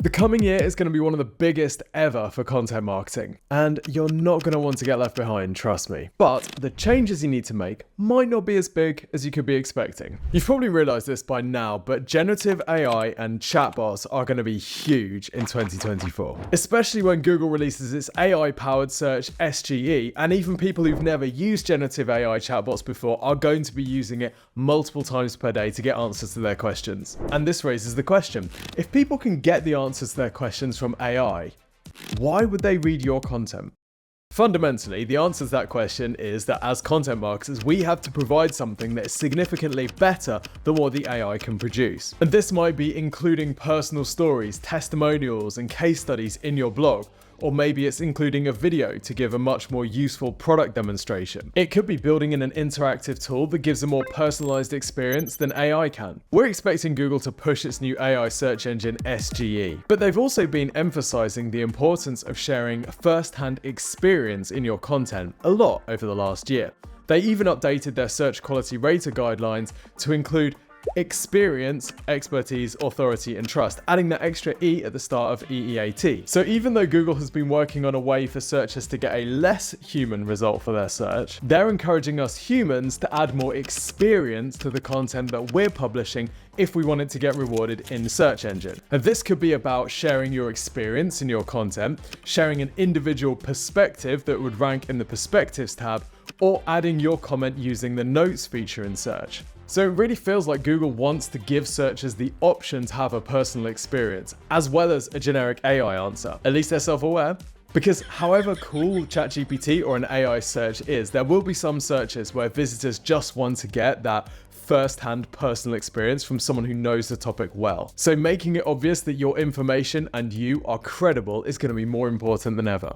The coming year is going to be one of the biggest ever for content marketing, and you're not going to want to get left behind, trust me. But the changes you need to make might not be as big as you could be expecting. You've probably realized this by now, but generative AI and chatbots are going to be huge in 2024, especially when Google releases its AI-powered search SGE, and even people who've never used generative AI chatbots before are going to be using it multiple times per day to get answers to their questions. And this raises the question, if people can get the answers to their questions from AI, why would they read your content? Fundamentally, the answer to that question is that as content marketers, we have to provide something that is significantly better than what the AI can produce. And this might be including personal stories, testimonials, and case studies in your blog. Or maybe it's including a video to give a much more useful product demonstration. It could be building in an interactive tool that gives a more personalized experience than AI can. We're expecting Google to push its new AI search engine SGE, but they've also been emphasizing the importance of sharing first-hand experience in your content a lot over the last year. They even updated their search quality rater guidelines to include experience, expertise, authority, and trust, adding that extra E at the start of EEAT. So even though Google has been working on a way for searchers to get a less human result for their search, they're encouraging us humans to add more experience to the content that we're publishing if we want it to get rewarded in the search engine. And this could be about sharing your experience in your content, sharing an individual perspective that would rank in the Perspectives tab, or adding your comment using the Notes feature in search. So it really feels like Google wants to give searchers the option to have a personal experience, as well as a generic AI answer. At least they're self-aware. Because however cool ChatGPT or an AI search is, there will be some searches where visitors just want to get that first-hand personal experience from someone who knows the topic well. So making it obvious that your information and you are credible is going to be more important than ever.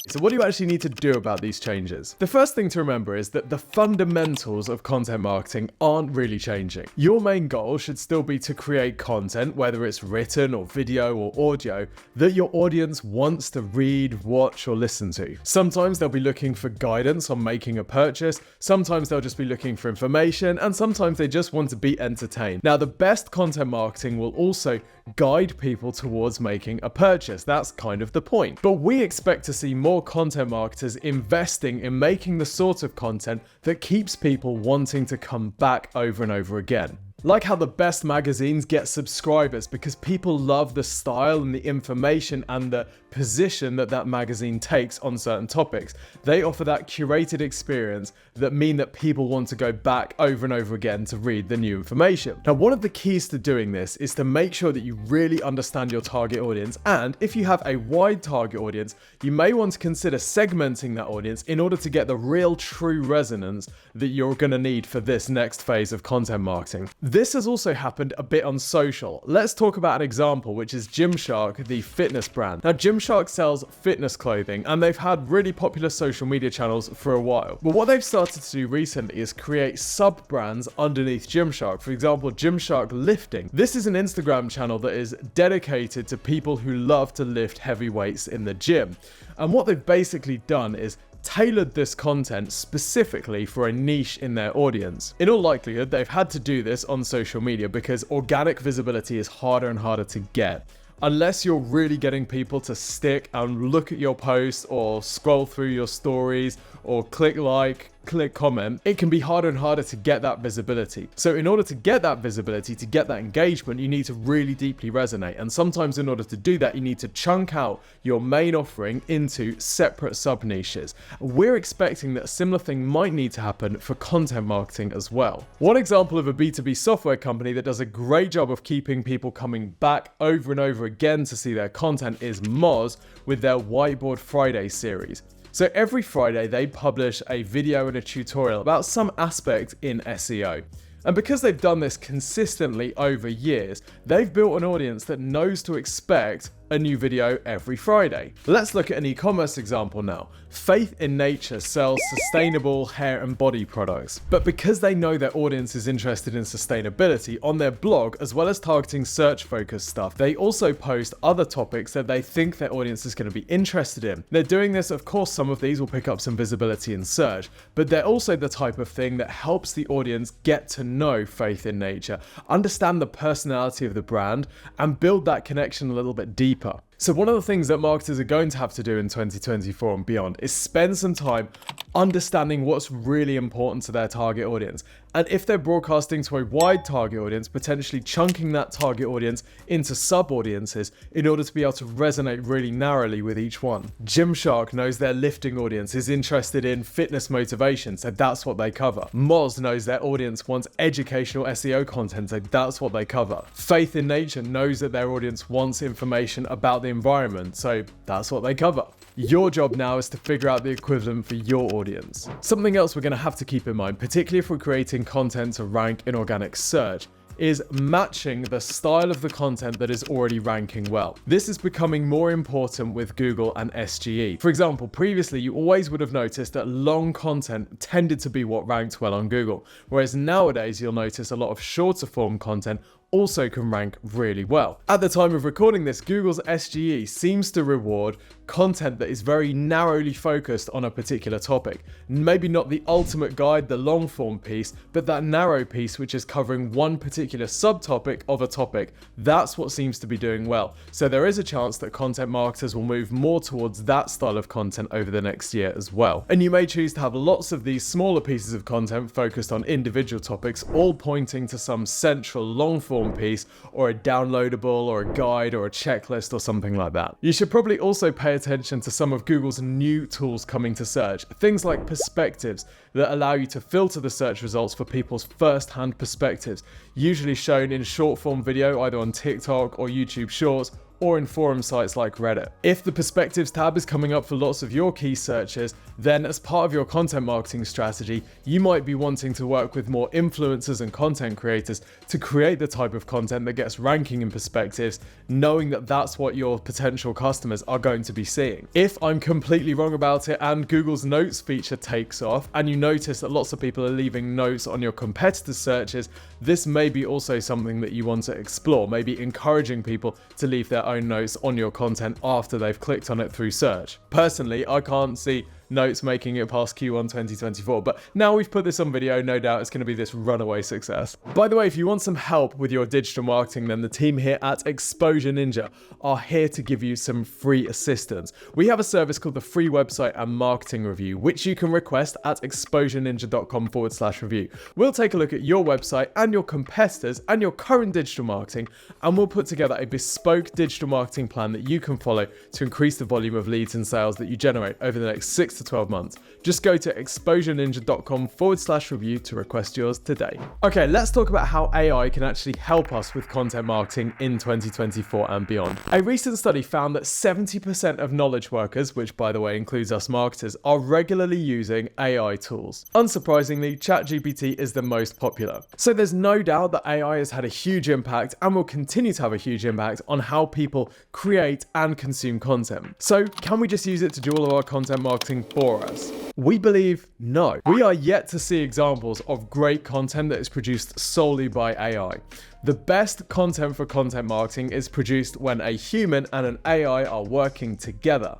So what do you actually need to do about these changes? The first thing to remember is that the fundamentals of content marketing aren't really changing. Your main goal should still be to create content, whether it's written or video or audio, that your audience wants to read, watch, or listen to. Sometimes they'll be looking for guidance on making a purchase, sometimes they'll just be looking for information, and sometimes they just want to be entertained. Now, the best content marketing will also guide people towards making a purchase. That's kind of the point. But we expect to see more content marketers investing in making the sort of content that keeps people wanting to come back over and over again. Like how the best magazines get subscribers because people love the style and the information and the position that that magazine takes on certain topics. They offer that curated experience that mean that people want to go back over and over again to read the new information. Now, one of the keys to doing this is to make sure that you really understand your target audience, and if you have a wide target audience, you may want to consider segmenting that audience in order to get the real true resonance that you're going to need for this next phase of content marketing. This has also happened a bit on social. Let's talk about an example, which is Gymshark, the fitness brand. Now, Gymshark sells fitness clothing, and they've had really popular social media channels for a while. But what they've started to do recently is create sub-brands underneath Gymshark. For example, Gymshark Lifting. This is an Instagram channel that is dedicated to people who love to lift heavy weights in the gym. And what they've basically done is tailored this content specifically for a niche in their audience. In all likelihood, they've had to do this on social media because organic visibility is harder and harder to get. Unless you're really getting people to stick and look at your posts or scroll through your stories or click like, click comment, it can be harder and harder to get that visibility. So in order to get that visibility, to get that engagement, you need to really deeply resonate. And sometimes in order to do that, you need to chunk out your main offering into separate sub niches. We're expecting that a similar thing might need to happen for content marketing as well. One example of a B2B software company that does a great job of keeping people coming back over and over again to see their content is Moz with their Whiteboard Friday series. So every Friday they publish a video and a tutorial about some aspect in SEO. And because they've done this consistently over years, they've built an audience that knows to expect a new video every Friday. Let's look at an e-commerce example now. Faith in Nature sells sustainable hair and body products, but because they know their audience is interested in sustainability on their blog, as well as targeting search-focused stuff, they also post other topics that they think their audience is going to be interested in. They're doing this, of course, some of these will pick up some visibility in search, but they're also the type of thing that helps the audience get to know Faith in Nature, understand the personality of the brand, and build that connection a little bit deeper. So one of the things that marketers are going to have to do in 2024 and beyond is spend some time understanding what's really important to their target audience. And if they're broadcasting to a wide target audience, potentially chunking that target audience into sub-audiences in order to be able to resonate really narrowly with each one. Gymshark knows their lifting audience is interested in fitness motivation, so that's what they cover. Moz knows their audience wants educational SEO content, so that's what they cover. Faith in Nature knows that their audience wants information about the environment, so that's what they cover. Your job now is to figure out the equivalent for your audience. Something else we're going to have to keep in mind, particularly if we're creating content to rank in organic search, is matching the style of the content that is already ranking well. This is becoming more important with Google and SGE. For example, previously you always would have noticed that long content tended to be what ranked well on Google, whereas nowadays you'll notice a lot of shorter form content also can rank really well. At the time of recording this, Google's SGE seems to reward content that is very narrowly focused on a particular topic. Maybe not the ultimate guide, the long form piece, but that narrow piece which is covering one particular subtopic of a topic. That's what seems to be doing well. So there is a chance that content marketers will move more towards that style of content over the next year as well. And you may choose to have lots of these smaller pieces of content focused on individual topics, all pointing to some central long form piece or a downloadable or a guide or a checklist or something like that. You should probably also pay attention to some of Google's new tools coming to search, things like perspectives that allow you to filter the search results for people's first-hand perspectives, usually shown in short form video either on TikTok or YouTube Shorts or in forum sites like Reddit. If the Perspectives tab is coming up for lots of your key searches, then as part of your content marketing strategy, you might be wanting to work with more influencers and content creators to create the type of content that gets ranking in Perspectives, knowing that that's what your potential customers are going to be seeing. If I'm completely wrong about it and Google's notes feature takes off and you notice that lots of people are leaving notes on your competitors' searches, this may be also something that you want to explore, maybe encouraging people to leave their own notes on your content after they've clicked on it through search. Personally, I can't see notes making it past Q1 2024, but now we've put this on video, no doubt it's going to be this runaway success. By the way, if you want some help with your digital marketing, then the team here at Exposure Ninja are here to give you some free assistance. We have a service called the Free Website and Marketing Review, which you can request at exposureninja.com/review. We'll take a look at your website and your competitors and your current digital marketing, and we'll put together a bespoke digital marketing plan that you can follow to increase the volume of leads and sales that you generate over the next 6 to 12 months. Just go to exposureninja.com/review to request yours today. Okay, let's talk about how AI can actually help us with content marketing in 2024 and beyond. A recent study found that 70% of knowledge workers, which by the way includes us marketers, are regularly using AI tools. Unsurprisingly, ChatGPT is the most popular. So there's no doubt that AI has had a huge impact and will continue to have a huge impact on how people create and consume content. So can we just use it to do all of our content marketing for us? We believe no. We are yet to see examples of great content that is produced solely by AI. The best content for content marketing is produced when a human and an AI are working together.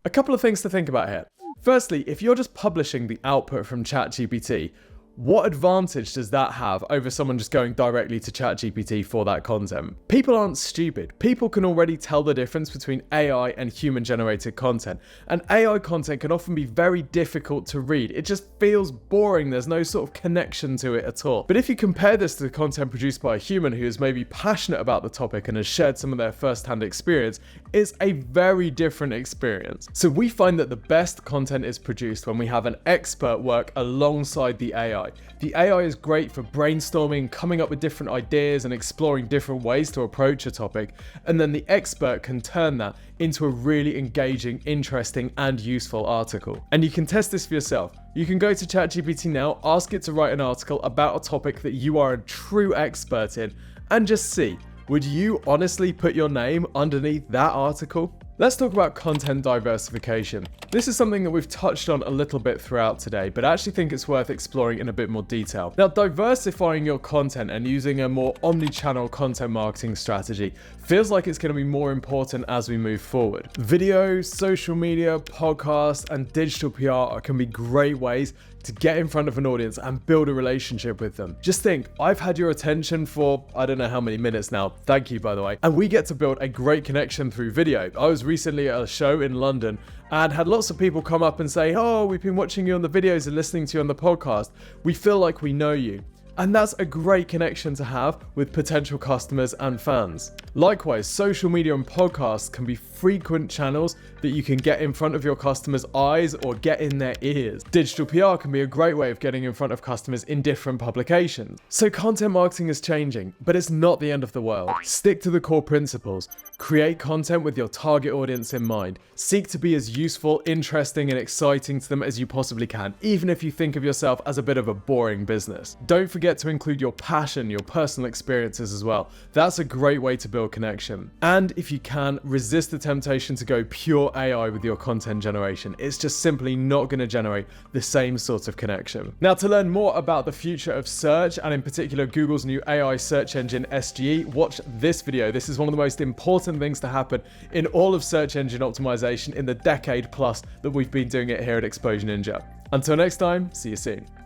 A couple of things to think about here. Firstly, if you're just publishing the output from ChatGPT, what advantage does that have over someone just going directly to ChatGPT for that content? People aren't stupid. People can already tell the difference between AI and human-generated content. And AI content can often be very difficult to read. It just feels boring. There's no sort of connection to it at all. But if you compare this to the content produced by a human who is maybe passionate about the topic and has shared some of their first-hand experience, it's a very different experience. So we find that the best content is produced when we have an expert work alongside the AI. The AI is great for brainstorming, coming up with different ideas and exploring different ways to approach a topic, and then the expert can turn that into a really engaging, interesting, and useful article. And you can test this for yourself. You can go to ChatGPT now, ask it to write an article about a topic that you are a true expert in, and just see, would you honestly put your name underneath that article? Let's talk about content diversification. This is something that we've touched on a little bit throughout today, but I actually think it's worth exploring in a bit more detail. Now, diversifying your content and using a more omni-channel content marketing strategy feels like it's going to be more important as we move forward. Video, social media, podcasts, and digital PR can be great ways to get in front of an audience and build a relationship with them. Just think, I've had your attention for I don't know how many minutes now. Thank you, by the way. And we get to build a great connection through video. I was recently at a show in London and had lots of people come up and say, oh, we've been watching you on the videos and listening to you on the podcast. We feel like we know you. And that's a great connection to have with potential customers and fans. Likewise, social media and podcasts can be frequent channels that you can get in front of your customers' eyes or get in their ears. Digital PR can be a great way of getting in front of customers in different publications. So content marketing is changing, but it's not the end of the world. Stick to the core principles. Create content with your target audience in mind. Seek to be as useful, interesting, and exciting to them as you possibly can, even if you think of yourself as a bit of a boring business. Don't forget to include your passion, your personal experiences as well. That's a great way to build connection. And if you can, resist the temptation to go pure AI with your content generation. It's just simply not going to generate the same sort of connection. Now, to learn more about the future of search, and in particular Google's new AI search engine SGE, watch this video. This is one of the most important things to happen in all of search engine optimization in the decade plus that we've been doing it here at Exposure Ninja. Until next time, see you soon.